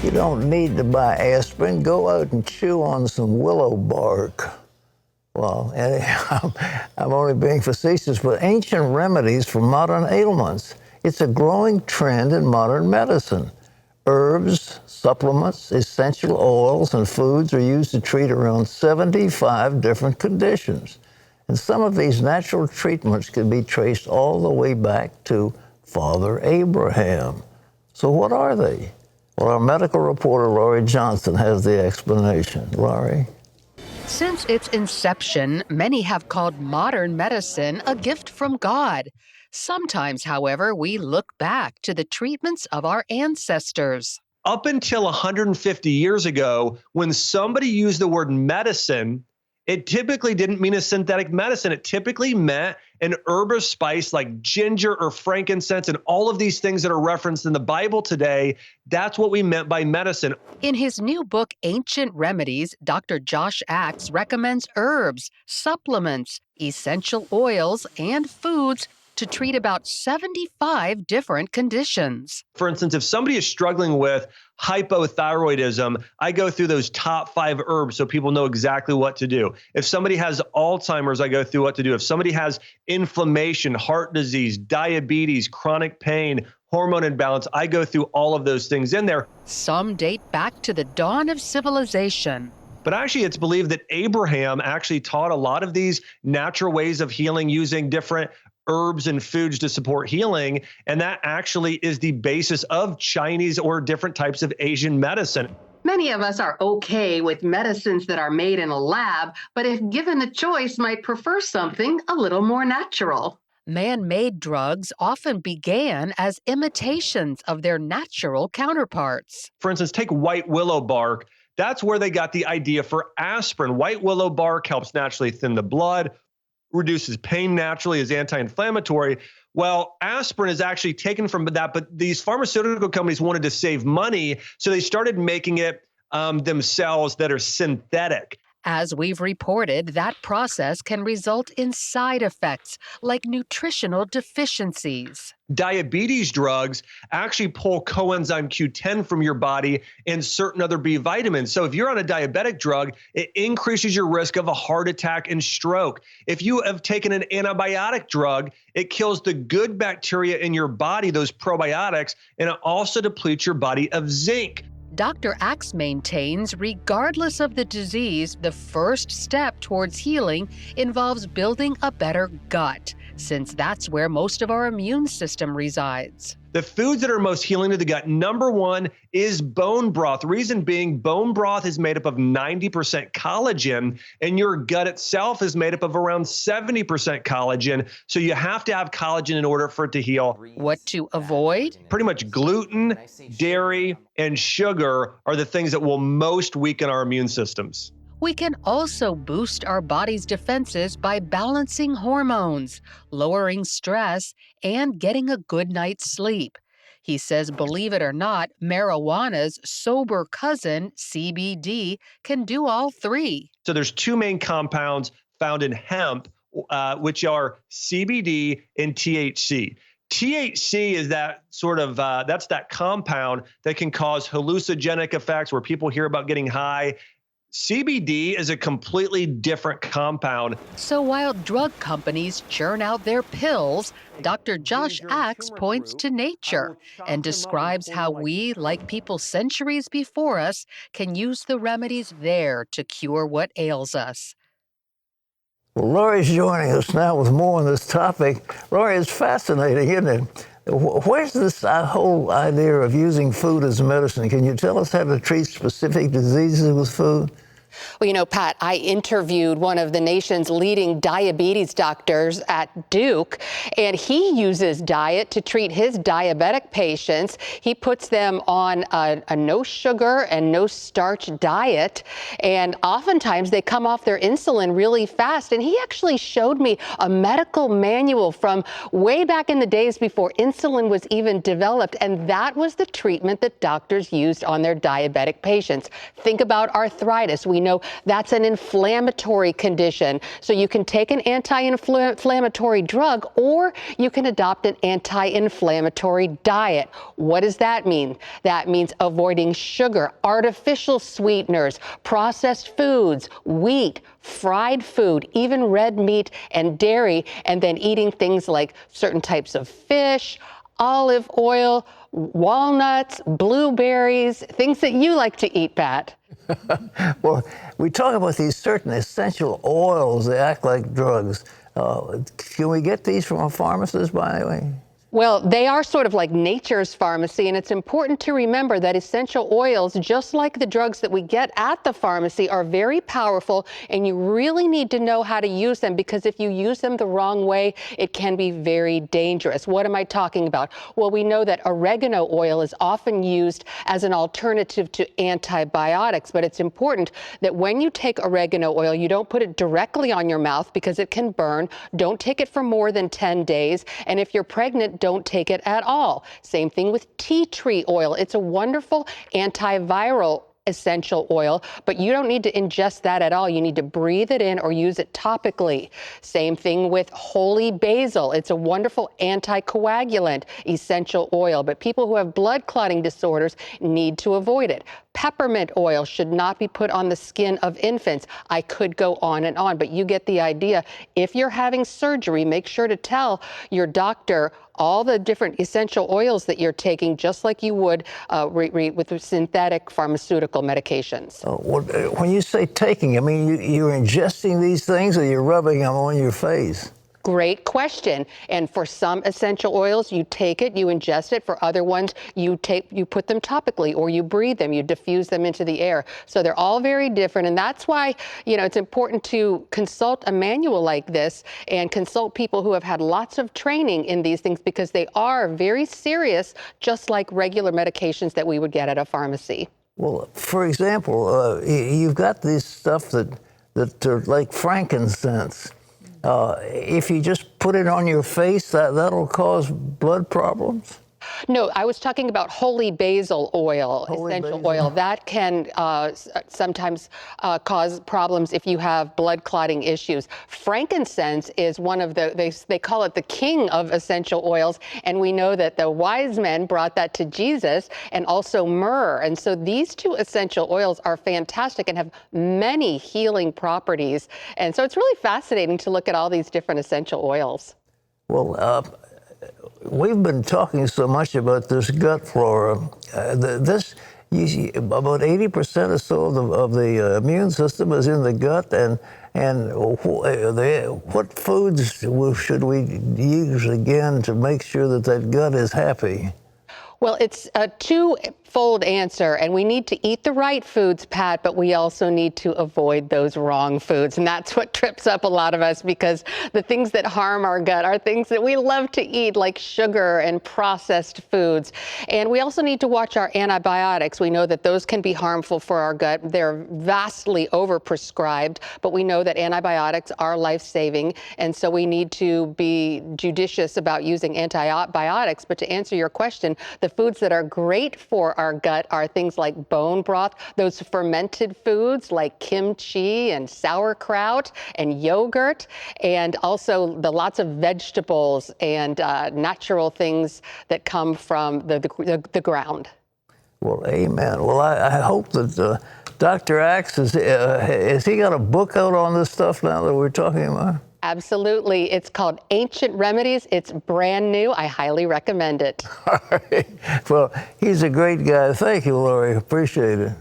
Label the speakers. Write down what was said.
Speaker 1: You don't need to buy aspirin. Go out and chew on some willow bark. Well, anyhow, I'm only being facetious, but ancient remedies for modern ailments. It's a growing trend in modern medicine. Herbs, supplements, essential oils, and foods are used to treat around 75 different conditions. And some of these natural treatments can be traced all the way back to Father Abraham. So what are they? Well, our medical reporter, Laurie Johnson, has the explanation. Laurie?
Speaker 2: Since its inception, many have called modern medicine a gift from God. Sometimes, however, we look back to the treatments of our ancestors.
Speaker 3: Up until 150 years ago, when somebody used the word medicine, it typically didn't mean a synthetic medicine. It typically meant an herb or spice like ginger or frankincense and all of these things that are referenced in the Bible today. That's what we meant by medicine.
Speaker 2: In his new book, Ancient Remedies, Dr. Josh Axe recommends herbs, supplements, essential oils, and foods to treat about 75 different conditions.
Speaker 3: For instance, if somebody is struggling with hypothyroidism, I go through those top 5 herbs so people know exactly what to do. If somebody has Alzheimer's, I go through what to do. If somebody has inflammation, heart disease, diabetes, chronic pain, hormone imbalance, I go through all of those things in there.
Speaker 2: Some date back to the dawn of civilization.
Speaker 3: But actually, it's believed that Abraham actually taught a lot of these natural ways of healing using different herbs and foods to support healing. And that actually is the basis of Chinese or different types of Asian medicine.
Speaker 4: Many of us are okay with medicines that are made in a lab, but if given the choice, might prefer something a little more natural.
Speaker 2: Man-made drugs often began as imitations of their natural counterparts.
Speaker 3: For instance, take white willow bark. That's where they got the idea for aspirin. White willow bark helps naturally thin the blood, reduces pain naturally, is anti-inflammatory. Well, aspirin is actually taken from that, but these pharmaceutical companies wanted to save money, so they started making it themselves that are synthetic.
Speaker 2: As we've reported, that process can result in side effects like nutritional deficiencies.
Speaker 3: Diabetes drugs actually pull coenzyme Q10 from your body and certain other B vitamins. So if you're on a diabetic drug, it increases your risk of a heart attack and stroke. If you have taken an antibiotic drug, it kills the good bacteria in your body, those probiotics, and it also depletes your body of zinc.
Speaker 2: Dr. Axe maintains, regardless of the disease, the first step towards healing involves building a better gut, since that's where most of our immune system resides.
Speaker 3: The foods that are most healing to the gut, number one is bone broth. Reason being, bone broth is made up of 90% collagen, and your gut itself is made up of around 70% collagen. So you have to have collagen in order for it to heal.
Speaker 2: What to avoid?
Speaker 3: Pretty much gluten, dairy, and sugar are the things that will most weaken our immune systems.
Speaker 2: We can also boost our body's defenses by balancing hormones, lowering stress, and getting a good night's sleep. He says, believe it or not, marijuana's sober cousin, CBD, can do all 3.
Speaker 3: So there's 2 main compounds found in hemp, which are CBD and THC. THC is that sort of, that's that compound that can cause hallucinogenic effects where people hear about getting high. CBD is a completely different compound.
Speaker 2: So while drug companies churn out their pills, Dr. Josh Axe points to nature and describes how we, like people centuries before us, can use the remedies there to cure what ails us.
Speaker 1: Well, Laurie's joining us now with more on this topic. Laurie, it's fascinating, isn't it? Where's this whole idea of using food as medicine? Can you tell us how to treat specific diseases with food?
Speaker 5: Well, you know, Pat, I interviewed one of the nation's leading diabetes doctors at Duke, and he uses diet to treat his diabetic patients. He puts them on a no sugar and no starch diet, and oftentimes they come off their insulin really fast. And he actually showed me a medical manual from way back in the days before insulin was even developed, and that was the treatment that doctors used on their diabetic patients. Think about arthritis. We know that's an inflammatory condition. So you can take an anti-inflammatory drug, or you can adopt an anti-inflammatory diet. What does that mean? That means avoiding sugar, artificial sweeteners, processed foods, wheat, fried food, even red meat and dairy, and then eating things like certain types of fish, olive oil, walnuts, blueberries, things that you like to eat, Pat.
Speaker 1: Well, we talk about these certain essential oils that act like drugs. Can we get these from a pharmacist, by the way?
Speaker 5: Well, they are sort of like nature's pharmacy, and it's important to remember that essential oils, just like the drugs that we get at the pharmacy, are very powerful, and you really need to know how to use them, because if you use them the wrong way, it can be very dangerous. What am I talking about? Well, we know that oregano oil is often used as an alternative to antibiotics, but it's important that when you take oregano oil, you don't put it directly on your mouth because it can burn. Don't take it for more than 10 days, and if you're pregnant, don't take it at all. Same thing with tea tree oil. It's a wonderful antiviral essential oil, but you don't need to ingest that at all. You need to breathe it in or use it topically. Same thing with holy basil. It's a wonderful anticoagulant essential oil, but people who have blood clotting disorders need to avoid it. Peppermint oil should not be put on the skin of infants. I could go on and on, but you get the idea. If you're having surgery, make sure to tell your doctor all the different essential oils that you're taking, just like you would with synthetic pharmaceutical medications.
Speaker 1: When you say taking, I mean, you're ingesting these things, or you're rubbing them on your face?
Speaker 5: Great question. And for some essential oils, you take it, you ingest it. For other ones, you put them topically, or you breathe them, you diffuse them into the air. So they're all very different. And that's why, it's important to consult a manual like this and consult people who have had lots of training in these things, because they are very serious, just like regular medications that we would get at a pharmacy.
Speaker 1: Well, for example, you've got this stuff that are like frankincense. If you just put it on your face, that'll cause blood problems?
Speaker 5: No, I was talking about holy basil oil, essential oil. That can sometimes cause problems if you have blood clotting issues. Frankincense is one of they call it the king of essential oils, and we know that the wise men brought that to Jesus, and also myrrh. And so these two essential oils are fantastic and have many healing properties. And so it's really fascinating to look at all these different essential oils.
Speaker 1: Well, we've been talking so much about this gut flora. About 80% or so of the immune system is in the gut, and what foods should we use again to make sure that gut is happy?
Speaker 5: Well, it's a twofold answer, and we need to eat the right foods, Pat, but we also need to avoid those wrong foods. And that's what trips up a lot of us, because the things that harm our gut are things that we love to eat, like sugar and processed foods. And we also need to watch our antibiotics. We know that those can be harmful for our gut. They're vastly overprescribed, but we know that antibiotics are life-saving, and so we need to be judicious about using antibiotics. But to answer your question, the foods that are great for our gut are things like bone broth, those fermented foods like kimchi and sauerkraut and yogurt, and also the lots of vegetables and natural things that come from the ground.
Speaker 1: Well, amen. Well, I hope that Dr. Axe, has he got a book out on this stuff now that we're talking about?
Speaker 5: Absolutely. It's called Ancient Remedies. It's brand new. I highly recommend it.
Speaker 1: All right. Well, he's a great guy. Thank you, Lori. Appreciate it.